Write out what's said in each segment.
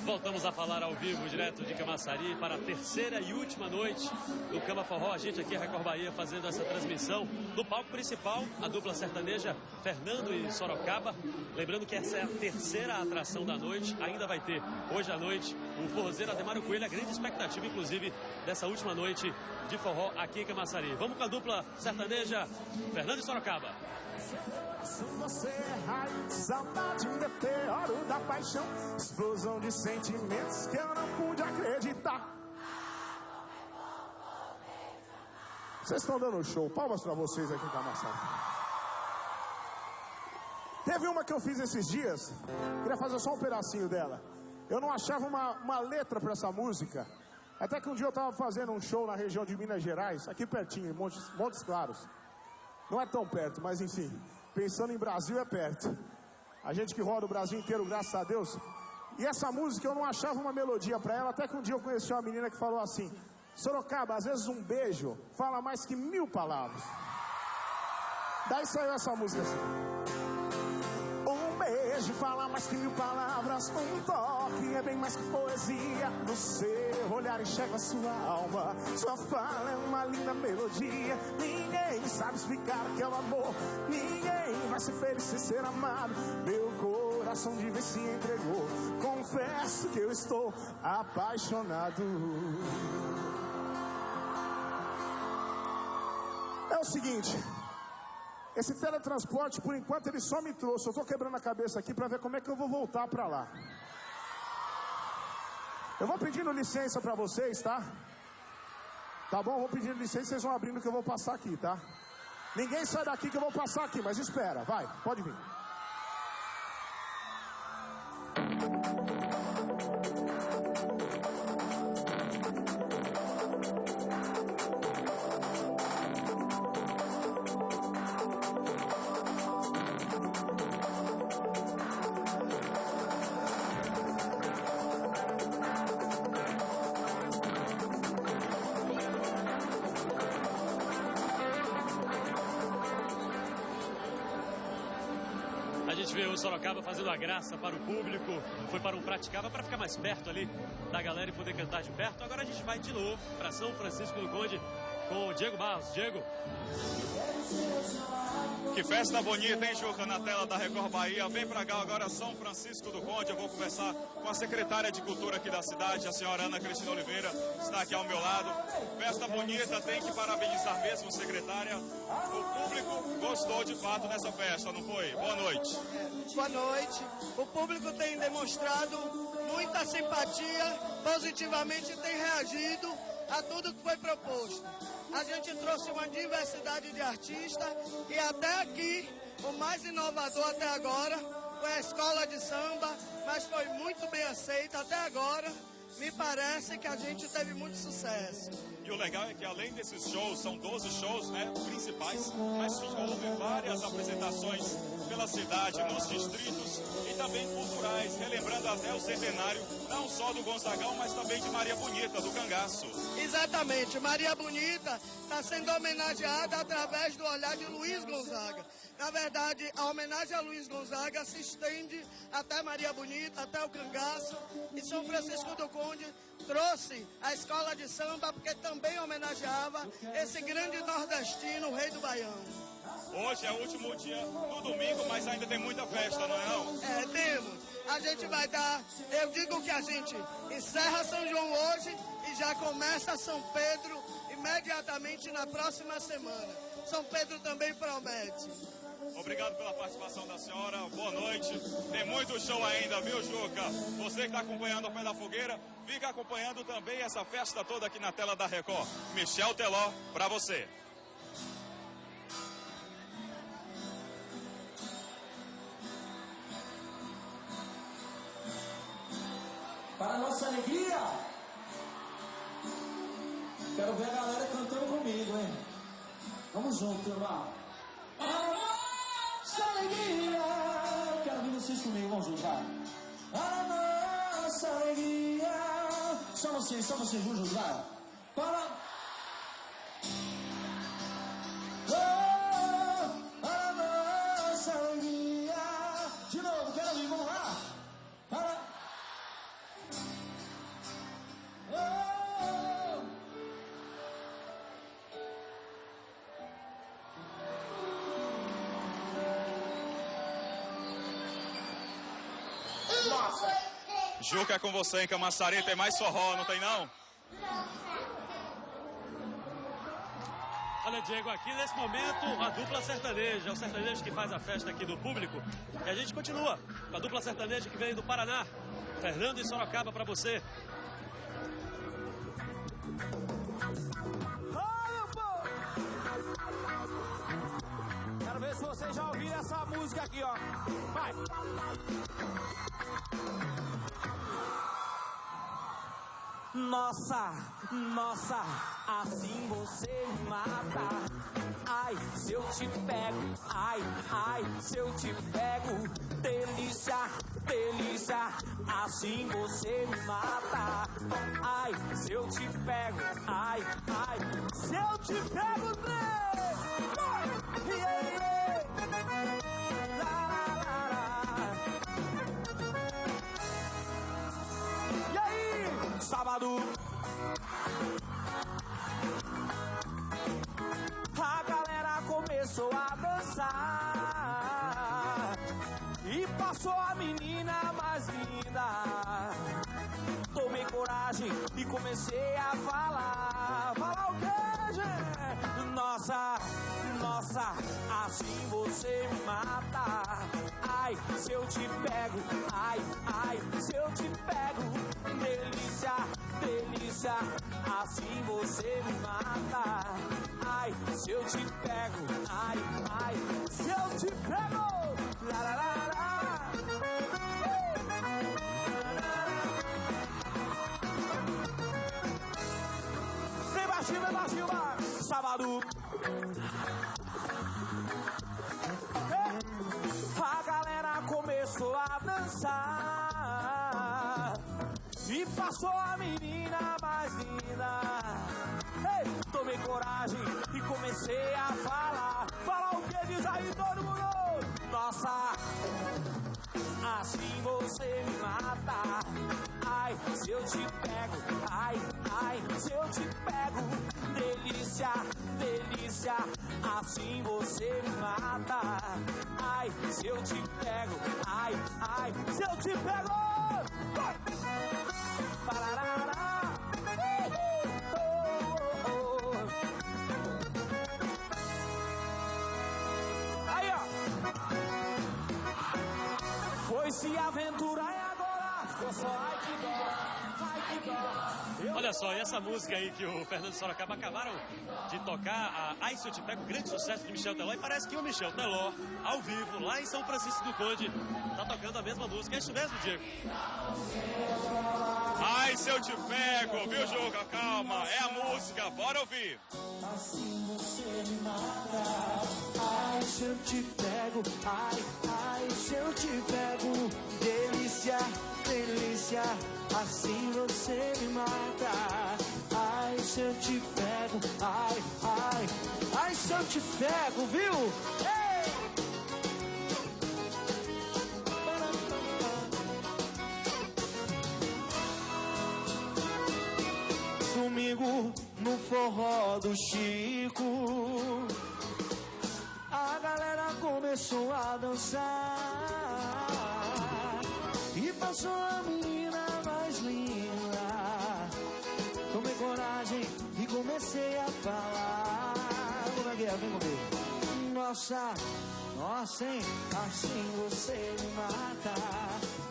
Voltamos a falar ao vivo, direto de Camaçari, para a terceira e última noite do Cama Forró. A gente aqui, Record Bahia, fazendo essa transmissão. No palco principal, a dupla sertaneja Fernando e Sorocaba. Lembrando que essa é a terceira atração da noite. Ainda vai ter, hoje à noite, o forrozeiro Ademário Coelho. A grande expectativa, inclusive, dessa última noite de forró aqui em Camaçari. Vamos com a dupla sertaneja Fernando e Sorocaba. Você é raio de saudade, meteoro da paixão, explosão de sentimentos que eu não pude acreditar. Vocês estão dando show, palmas pra vocês aqui em Camaçari. Teve uma que eu fiz esses dias, queria fazer só um pedacinho dela. Eu não achava uma letra pra essa música, até que um dia eu tava fazendo um show na região de Minas Gerais, aqui pertinho, em Montes Claros. Não é tão perto, mas enfim, pensando em Brasil é perto. A gente que roda o Brasil inteiro, graças a Deus. E essa música eu não achava uma melodia pra ela, até que um dia eu conheci uma menina que falou assim: Sorocaba, às vezes um beijo fala mais que 1000 palavras. Daí saiu essa música assim: um beijo fala mais que 1000 palavras, um toque é bem mais que poesia. No seu olhar enxerga a sua alma, sua fala é uma linda melodia. Ninguém sabe explicar que é o amor, ninguém vai ser feliz sem ser amado. Meu coração de vez se entregou, confesso que eu estou apaixonado. É o seguinte, esse teletransporte, por enquanto, ele só me trouxe. Eu tô quebrando a cabeça aqui pra ver como é que eu vou voltar pra lá. Eu vou pedindo licença pra vocês, tá? Tá bom? Eu vou pedindo licença, vocês vão abrindo que eu vou passar aqui, tá? Ninguém sai daqui que eu vou passar aqui, mas espera, vai, pode vir. A gente vê o Sorocaba fazendo a graça para o público, foi para um praticava para ficar mais perto ali da galera e poder cantar de perto. Agora a gente vai de novo para São Francisco do Conde com o Diego Barros. Diego. Que festa bonita, hein, Juca, na tela da Record Bahia. Vem pra cá agora, São Francisco do Conde. Eu vou conversar com a secretária de Cultura aqui da cidade, a senhora Ana Cristina Oliveira, está aqui ao meu lado. Festa bonita, tem que parabenizar mesmo, secretária. O público gostou de fato dessa festa, não foi? Boa noite. Boa noite. O público tem demonstrado muita simpatia, positivamente tem reagido a tudo que foi proposto. A gente trouxe uma diversidade de artistas e até aqui, o mais inovador até agora foi a escola de samba, mas foi muito bem aceita até agora. Me parece que a gente teve muito sucesso. E o legal é que além desses shows, são 12 shows, né, principais, mas houve várias apresentações pela cidade, nos distritos e também culturais, relembrando até o centenário, não só do Gonzagão, mas também de Maria Bonita, do Cangaço. Exatamente, Maria Bonita está sendo homenageada através do olhar de Luiz Gonzaga. Na verdade, a homenagem a Luiz Gonzaga se estende até Maria Bonita, até o Cangaço, e São Francisco do Conde trouxe a escola de samba porque também homenageava esse grande nordestino, o rei do Baião. Hoje é o último dia do domingo, mas ainda tem muita festa, não é não? É, temos. A gente vai dar, eu digo que a gente encerra São João hoje e já começa São Pedro imediatamente na próxima semana. São Pedro também promete. Obrigado pela participação da senhora, boa noite. Tem muito show ainda, viu, Juca? Você que está acompanhando ao pé da fogueira, fica acompanhando também essa festa toda aqui na tela da Record. Michel Teló, para você. Para a nossa alegria, quero ver a galera cantando comigo, hein? Vamos junto, turma. Para a nossa alegria, quero ver vocês comigo, vamos junto, vai. Para a nossa alegria, só vocês, vamos juntos, vai. Para a nossa alegria, de novo, quero ver, vamos lá. Nossa. Juca, é com você em Camaçari, tem mais forró, não tem não? Olha, Diego, aqui nesse momento a dupla sertaneja, é o sertanejo que faz a festa aqui do público. E a gente continua com a dupla sertaneja que vem do Paraná. Fernando e Sorocaba pra você. Quero ver se vocês já ouviram essa música aqui, ó. Vai! Nossa, nossa, assim você me mata. Ai, se eu te pego, ai, ai, se eu te pego. Delícia, delícia, assim você me mata. Ai, se eu te pego, ai, ai, se eu te pego, yeah, yeah. La, la, la. E aí, sábado, a galera começou a dançar e passou a menina mais linda. Tomei coragem e comecei a falar. Falar o quê, gente? Nossa, nossa, assim você me mata. Ai, se eu te pego, ai, ai, se eu te pego. Delícia, delícia, assim você me mata. Ai, se eu te pego, ai, ai, se eu te pego. La, la, la, la. Vem baixinho, vai. Sábado. A galera começou a dançar e passou a menina mais linda. Ei, tomei coragem e comecei a falar. Falar o que diz aí todo mundo? Nossa, assim você me mata. Ai, se eu te pego, ai, ai, se eu te pego. Delícia, delícia, assim você me mata. Ai, se eu te pego, ai, ai, se eu te pego. Vai! Parará. Aí, ó. Foi se aventurar e agora ficou só ai que dó, ai que dó. Olha só, e essa música aí que o Fernando e Sorocaba acabaram de tocar, a Ai Se Eu Te Pego, grande sucesso de Michel Teló, e parece que o Michel Teló, ao vivo, lá em São Francisco do Conde, tá tocando a mesma música. É isso mesmo, Diego? Ai, se eu te pego, viu, Juca? Calma, é a música, bora ouvir. Assim você me mata. Ai, se eu te pego, ai, ai, se eu te pego. Delícia, delícia, assim você me mata. Ai, se eu te pego, ai, ai, ai, se eu te pego, viu? Ei! Domingo no forró do Chico, a galera começou a dançar e passou a menina mais linda. Tomei coragem e comecei a falar. Como é que é? Vem comigo. Nossa, nossa, hein? Assim você me mata.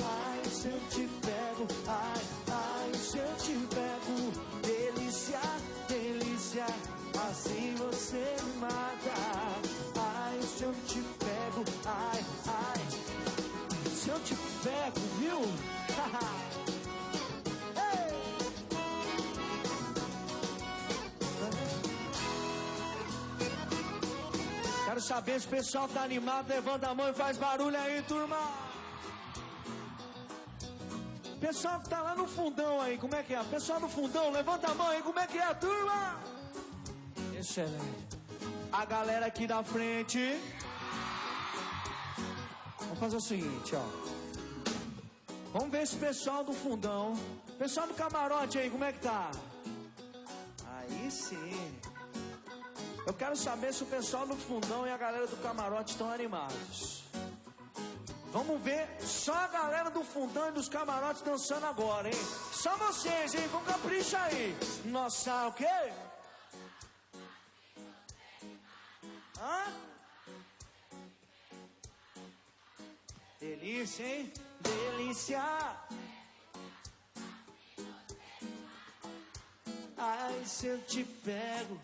Ai, se eu te pego, ai, ai, se eu te pego. Delícia, delícia, assim você me mata. Ai, se eu te pego, ai, ai, se eu te pego, viu? Ei! Quero saber se o pessoal tá animado, levanta a mão e faz barulho aí, turma. Pessoal que tá lá no fundão aí, como é que é? Pessoal no fundão, levanta a mão aí, como é que é, turma? Excelente. A galera aqui da frente. Vamos fazer o seguinte, ó. Vamos ver esse pessoal do fundão. Pessoal do camarote aí, como é que tá? Aí sim. Eu quero saber se o pessoal do fundão e a galera do camarote estão animados. Vamos ver só a galera do fundão e dos camarotes dançando agora, hein? Só vocês, hein? Vamos caprichar aí. Nossa, o quê? Hã? Delícia, hein? Delícia. Ai, se eu te pego.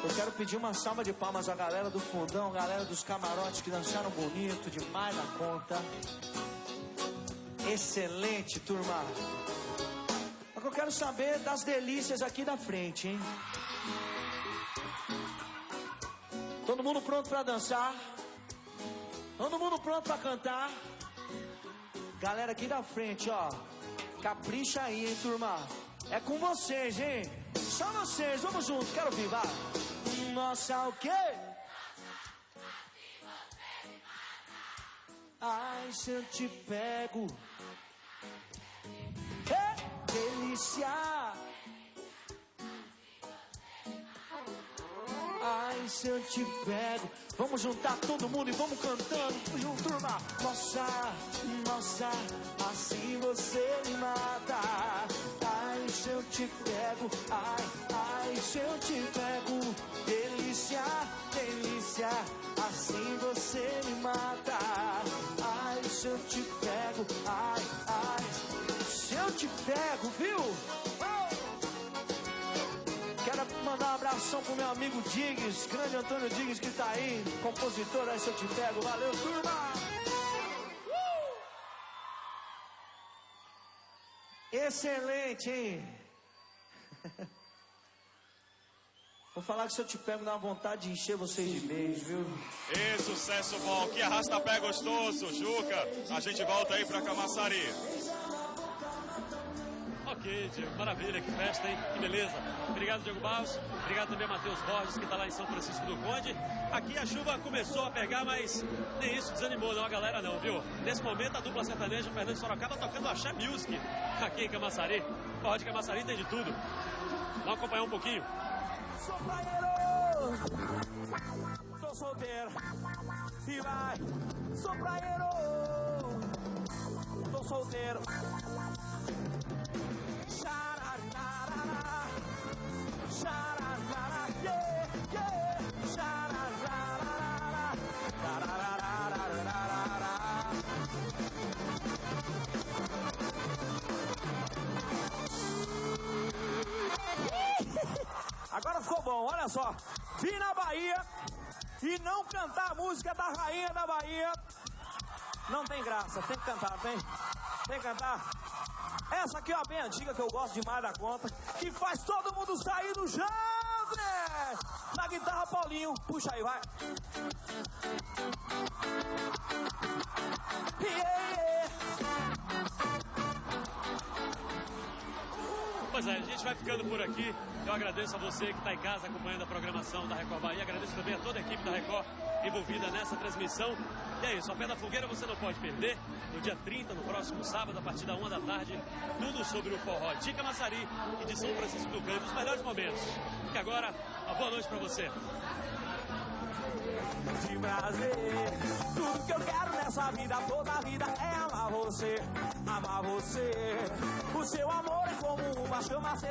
Eu quero pedir uma salva de palmas à galera do fundão, a galera dos camarotes que dançaram bonito, demais da conta. Excelente, turma. Só que eu quero saber das delícias aqui da frente, hein? Todo mundo pronto pra dançar? Todo mundo pronto pra cantar? Galera aqui da frente, ó. Capricha aí, hein, turma? É com vocês, hein? Só vocês, vamos juntos, quero ouvir, vai. Nossa, o quê? Ai, se eu te pego. Delícia. Ai, se eu te pego. Vamos juntar todo mundo e vamos cantando. Vamos junto, turma. Nossa, nossa, assim você me mata. Ai, se eu te pego. Ai, se eu te pego. Delícia, delícia, assim você me mata. Ai, se eu te pego. Ai, se eu te pego, viu? Quero mandar um abração pro meu amigo Diggs, grande Antônio Diggs que tá aí, compositor, aí se eu te pego, valeu, turma! Excelente, hein? Vou falar que se eu te pego dá uma vontade de encher vocês de beijo, viu? E sucesso bom, que arrasta-pé gostoso, Juca. A gente volta aí pra Camaçari. Ok, Diego, maravilha, que festa, hein? Que beleza. Obrigado, Diego Barros. Obrigado também a Matheus Borges, que está lá em São Francisco do Conde. Aqui a chuva começou a pegar, mas nem isso desanimou não a galera não, viu? Nesse momento a dupla sertaneja Fernando de Sorocaba tocando Axé Music aqui em Camaçari. Forró de Camaçari tem de tudo. Vamos acompanhar um pouquinho. Sou praieiro, tô solteiro e vai. Sou praieiro, tô solteiro. Xararara, xararara, yeah, yeah. Xararara, tarararararara. Agora ficou bom, olha só. Vim na Bahia e não cantar a música da rainha da Bahia não tem graça, tem que cantar, tem que cantar. Essa aqui, ó, bem antiga, que eu gosto demais da conta, que faz todo mundo sair do chão, né? Na guitarra, Paulinho, puxa aí, vai. Yeah. Pois é, a gente vai ficando por aqui. Eu agradeço a você que está em casa acompanhando a programação da Record Bahia. Agradeço também a toda a equipe da Record envolvida nessa transmissão. E é isso, a Pé da Fogueira você não pode perder. No dia 30, no próximo sábado, a partir da 1 da tarde, tudo sobre o forró de Camaçari e de São Francisco do Conde, os melhores momentos. E agora, uma boa noite para você. De prazer, tudo que eu quero nessa vida, toda a vida é amar você, amar você. O seu amor é como uma chama